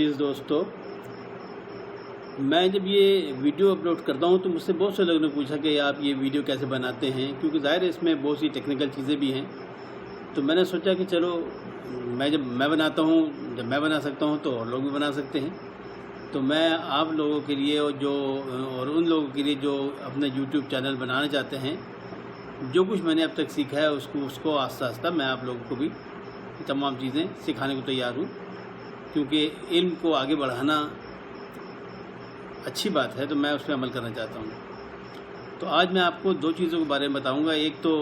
अज़ीज़ दोस्तों, मैं जब ये वीडियो अपलोड करता हूँ तो मुझसे बहुत से लोगों ने पूछा कि आप ये वीडियो कैसे बनाते हैं, क्योंकि ज़ाहिर है इसमें बहुत सी टेक्निकल चीज़ें भी हैं। तो मैंने सोचा कि चलो जब मैं बनाता हूँ, जब मैं बना सकता हूँ तो और लोग भी बना सकते हैं। तो मैं आप लोगों के लिए और उन लोगों के लिए जो अपने यूट्यूब चैनल बनाना चाहते हैं, जो कुछ मैंने अब तक सीखा है उसको आस्ता आस्ता मैं आप लोगों को भी तमाम चीज़ें सिखाने को तैयार हूँ, क्योंकि इल्म को आगे बढ़ाना अच्छी बात है, तो मैं उस पर अमल करना चाहता हूँ। तो आज मैं आपको दो चीज़ों के बारे में बताऊँगा। एक तो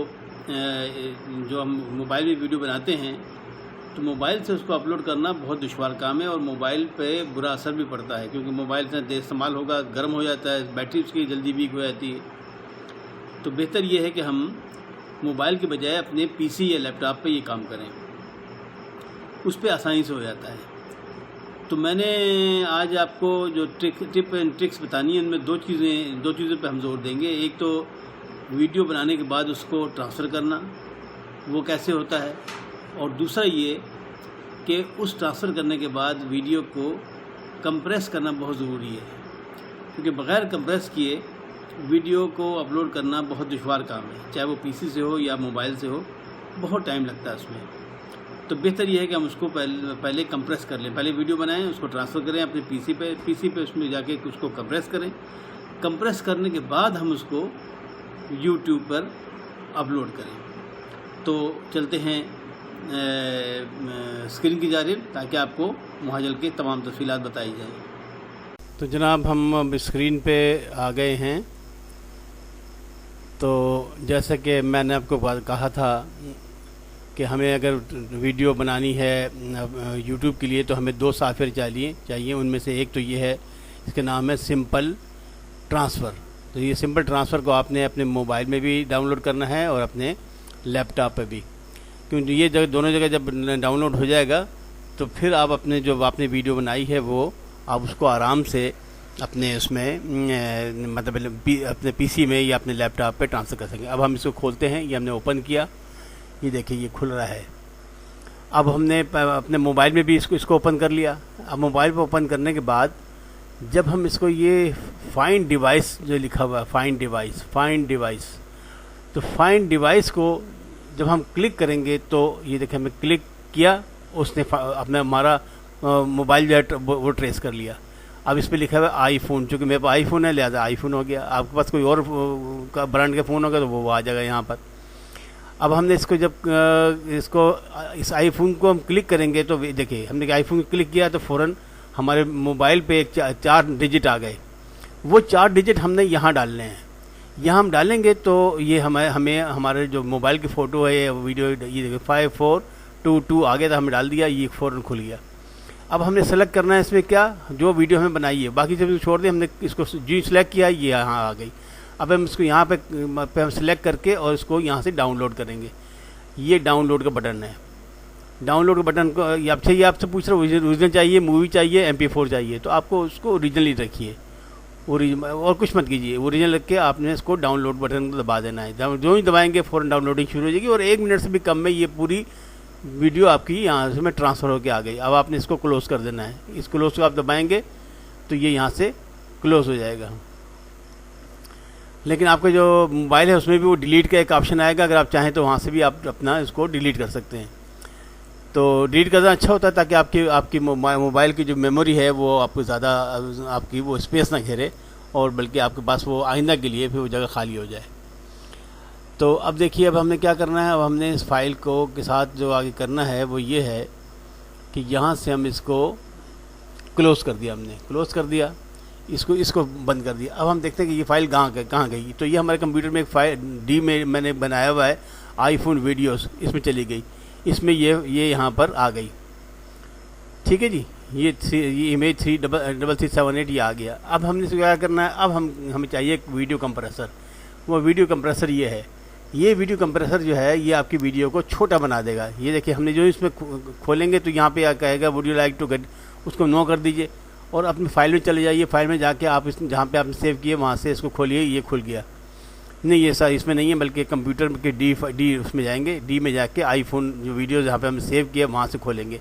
जो हम मोबाइल में वीडियो बनाते हैं तो मोबाइल से उसको अपलोड करना बहुत दुश्वार काम है, और मोबाइल पे बुरा असर भी पड़ता है, क्योंकि मोबाइल से देर इस्तेमाल होगा, गर्म हो जाता है, बैटरी उसकी जल्दी वीक हो जाती है। तो बेहतर ये है कि हम मोबाइल के बजाय अपने पीसी या लैपटॉप पे ये काम करें, उस पर आसानी से हो जाता है। तो मैंने आज आपको जो टिप एंड ट्रिक्स बतानी है, उनमें दो चीज़ों पे हम जोर देंगे। एक तो वीडियो बनाने के बाद उसको ट्रांसफ़र करना, वो कैसे होता है, और दूसरा ये कि उस ट्रांसफ़र करने के बाद वीडियो को कंप्रेस करना बहुत ज़रूरी है, क्योंकि बग़ैर कंप्रेस किए वीडियो को अपलोड करना बहुत दुश्वार काम है, चाहे वो पीसी से हो या मोबाइल से हो, बहुत टाइम लगता है उसमें। तो बेहतर यह है कि हम उसको पहले कंप्रेस कर लें। पहले वीडियो बनाएं, उसको ट्रांसफ़र करें अपने पीसी पे उसमें जाके उसको कंप्रेस करें। कंप्रेस करने के बाद हम उसको यूट्यूब पर अपलोड करें। तो चलते हैं स्क्रीन की जानिब, ताकि आपको मुहाजल के तमाम तफसीलात बताई जाएँ। तो जनाब, हम अब स्क्रीन पे आ गए हैं। तो जैसा कि मैंने आपको कहा था कि हमें अगर वीडियो बनानी है यूट्यूब के लिए तो हमें दो सॉफ्टवेयर चाहिए। उनमें से एक तो ये है, इसका नाम है सिंपल ट्रांसफ़र। तो ये सिंपल ट्रांसफ़र को आपने अपने मोबाइल में भी डाउनलोड करना है और अपने लैपटॉप पे भी, क्योंकि ये दोनों जगह जब डाउनलोड हो जाएगा तो फिर आप आपने वीडियो बनाई है वो आप उसको आराम से अपने उसमें मतलब अपने पीसी में या अपने लैपटॉप पे ट्रांसफ़र कर सकेंगे। अब हम इसको खोलते हैं। ये हमने ओपन किया, ये देखिए ये खुल रहा है। अब हमने अपने मोबाइल में भी इसको ओपन कर लिया। अब मोबाइल पे ओपन करने के बाद जब हम इसको ये फाइंड डिवाइस जो लिखा हुआ है, फाइंड डिवाइस, तो फाइंड डिवाइस को जब हम क्लिक करेंगे तो ये देखिए हमें क्लिक किया, उसने अपना हमारा मोबाइल जो है वो ट्रेस कर लिया। अब इस पर लिखा हुआ है आईफोन, चूँकि मेरे पास आईफोन है लिहाजा आईफोन हो गया। आपके पास कोई और ब्रांड का फ़ोन होगा तो वो आ जाएगा यहाँ पर। अब हमने इसको इस आईफोन को हम क्लिक करेंगे तो देखिए हमने आईफोन को क्लिक किया तो फ़ौरन हमारे मोबाइल पे एक 4 डिजिट आ गए। वो 4 डिजिट हमने यहाँ डालने हैं। यहाँ हम डालेंगे तो ये हमें हमारे जो मोबाइल की फ़ोटो है या वीडियो, ये देखिए 5422 आ गया था, हमने डाल दिया, ये फ़ौरन खुल गया। अब हमने सेलेक्ट करना है इसमें क्या, जो वीडियो हमें बनाई है, बाकी जब छोड़ दिया। हमने इसको जी सेलेक्ट किया, ये यहाँ आ गई। अब हम इसको यहाँ पे हम सिलेक्ट करके और इसको यहाँ से डाउनलोड करेंगे। ये डाउनलोड का बटन है। डाउनलोड के बटन को आपसे पूछ रहा हूँ ओरिजिनल चाहिए, मूवी चाहिए, MP4 चाहिए, तो आपको उसको ओरिजिनली रखिए, और कुछ मत कीजिए। ओरिजिनल रख के आपने इसको डाउनलोड बटन को दबा देना है। जो ही दबाएंगे फ़ौरन डाउनलोडिंग शुरू हो जाएगी, और 1 मिनट से भी कम में ये पूरी वीडियो आपकी यहाँ से में ट्रांसफ़र होकर आ गई। अब आपने इसको क्लोज़ कर देना है। इस क्लोज़ को आप दबाएँगे तो ये यहाँ से क्लोज़ हो जाएगा। लेकिन आपका जो मोबाइल है उसमें भी वो डिलीट का एक ऑप्शन आएगा, अगर आप चाहें तो वहाँ से भी आप अपना इसको डिलीट कर सकते हैं। तो डिलीट करना अच्छा होता है, ताकि आपकी मोबाइल की जो मेमोरी है वो आपको ज़्यादा आपकी वो स्पेस ना घेरे, और बल्कि आपके पास वो आइंदा के लिए फिर वो जगह खाली हो जाए। तो अब देखिए, अब हमने क्या करना है। अब हमने इस फाइल को के साथ जो आगे करना है वो ये है कि यहाँ से हम इसको क्लोज़ कर दिया। हमने क्लोज़ कर दिया, इसको बंद कर दिया। अब हम देखते हैं कि ये फाइल कहाँ गई। तो ये हमारे कंप्यूटर में एक फाइल डी में मैंने बनाया हुआ है आईफोन वीडियोस, इसमें चली गई। इसमें ये यहाँ पर आ गई। ठीक है जी, ये इमेज 33378 ये आ गया। अब हमने इसको क्या करना है, अब हमें चाहिए एक वीडियो कंप्रेसर। वो वीडियो कंप्रेसर ये है। ये वीडियो कंप्रेसर जो है ये आपकी वीडियो को छोटा बना देगा। ये देखिए हमने जो इसमें खोलेंगे तो यहाँ पे कहेगा would you like to get, उसको नो कर दीजिए और अपनी फाइल में चले जाइए। फाइल में जाके आप जहाँ पे आपने सेव किए वहाँ से इसको खोलिए, ये खुल गया। नहीं, ये सर इसमें नहीं है, बल्कि कंप्यूटर के डी उसमें जाएंगे, डी में जाके आईफोन जो वीडियो जहाँ पे हमने सेव किया वहाँ से खोलेंगे।